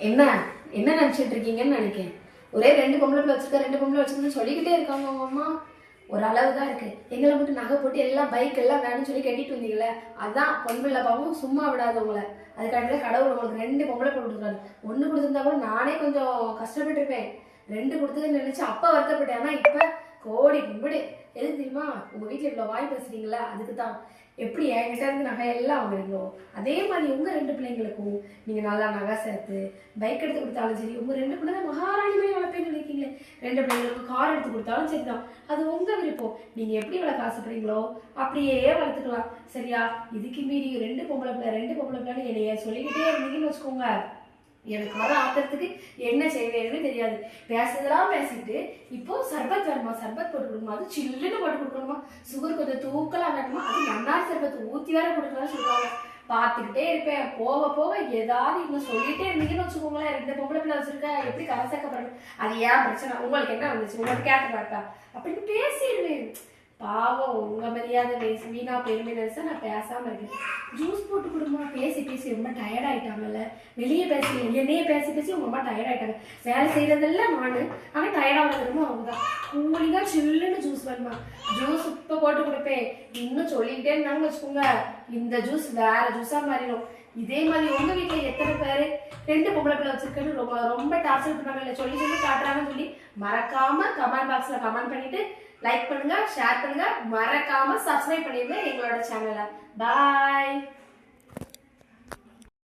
என்ன என்ன நினைச்சிட்டு இருக்கீங்கன்னு நினைக்கிறேன். ஒரே 2 பொம்பளை பிள்ளை வச்சிருக்க, 2 பொம்பளை வச்சிருக்கேன்னு சொல்லிக்கிட்டே இருக்காங்க உங்க அம்மா. ஒரு அளவு தான் இருக்கு. எங்களை மட்டும் நகை போட்டு எல்லாம் பைக் எல்லாம் வேணும்னு சொல்லி கட்டிட்டு வந்தீங்களே, அதான் பொன் பிள்ளை பாவம் சும்மா விடாது உங்களை. அதுக்காக கடவுள் உங்களுக்கு 2 பொம்பளை பிள்ளை கொடுத்துருக்காரு. 1 கொடுத்துருந்தா கூட நானே கொஞ்சம் கஷ்டப்பட்டு இருப்பேன். 2 கொடுத்ததுன்னு நினைச்சு அப்ப வருத்தப்பட்டேன். ஆனா இப்ப கோடி கும்பிடு. எது தெரியுமா? உங்க வீட்டுல இவ்வளவு வாய் பேசுறீங்களா, அதுக்கு தான். எப்படி என்கிட்ட இருந்து நகை எல்லாம் வாங்குறீங்களோ அதே மாதிரி உங்க 2 பிள்ளைங்களுக்கும் நீங்க நல்லா நகை சேர்த்து பைக் எடுத்து கொடுத்தாலும் சரி, உங்க 2 பிள்ளை மகாராணிமே வளர்ப்பேன்னு நினைக்கிறீங்களே, 2 பிள்ளைங்களுக்கும் கார் எடுத்து கொடுத்தாலும் சரிதான். அது உங்க விருப்பம். நீங்க எப்படி வளர்க்க ஆசைப்படுறீங்களோ அப்படியே வளர்த்துக்கலாம். சரியா? இதுக்கு மீறி 2 பொம்பளை பிள்ளைன்னு என்னைய சொல்லிக்கிட்டே இருந்தீங்கன்னு வச்சுக்கோங்க, எனக்கு வர ஆத்திரத்துக்கு என்ன செய்வேன்னு தெரியாது. பேசுறதெல்லாம் பேசிட்டு இப்போ சர்பத் வேணுமா, சர்பத் போட்டு கொடுக்கணுமா, அது சில்லுன்னு போட்டு கொடுக்கணுமா, சுகர் கொஞ்சம் தூக்கலாம் வேணுமா, அது நன்னாரி சர்பத் ஊற்றி வேற கொடுக்கணும்னு சொல்லுவாங்க. பார்த்துக்கிட்டே இருப்பேன். போக போக ஏதாவது இன்னும் சொல்லிட்டே இருந்தீங்கன்னு வச்சுக்கோங்களேன், 2 பொம்பளை பிள்ளை வச்சிருக்க எப்படி கவசக்கப்படணும், அது ஏன் பிரச்சனை, உங்களுக்கு என்ன வந்துச்சு, உங்களுக்கு கேட்ட மாட்டா அப்படின்னு பேசிடுவேன். பாவம் உங்க மரியாதை வீணா பெருமை நினைச்சா நான் பேசாம இருக்கேன். ஜூஸ் போட்டு கொடுமா. பேசி பேசி ரொம்ப டயர்ட் ஆயிட்டாங்கல்ல, வெளியே பேசி என்னையே பேசி பேசி உங்க அம்மா டயர்ட் ஆயிட்டாங்க. வேலை செய்யறதெல்லாம் நானு, ஆனா டயர்ட் ஆகுறதுமோ அவங்கதான். கூலிங்கா சில்லுன்னு ஜூஸ் வேணுமா, ஜூஸ் இப்ப போட்டு கொடுப்பேன். இன்னும் சொல்லிக்கிட்டே இருந்தாங்கன்னு வச்சுக்கோங்க, இந்த ஜூஸ் வேற ஜூஸா மாறிடும். இதே மாதிரி உங்க வீட்டுல எத்தனை பேரு 2 பொம்பளை பிள்ளை வச்சிருக்கேன்னு ரொம்ப ரொம்ப டார்ச்சர் பண்ணாங்க, இல்லை சொல்லி சொல்லி காட்டுறாங்கன்னு சொல்லி மறக்காம கமெண்ட் பாக்ஸ்ல கமெண்ட் பண்ணிட்டு லைக் பண்ணுங்க, ஷேர் பண்ணுங்க, மறக்காம சப்ஸ்கிரைப் பண்ணிடுங்க எங்களோட சேனலை. பாய்.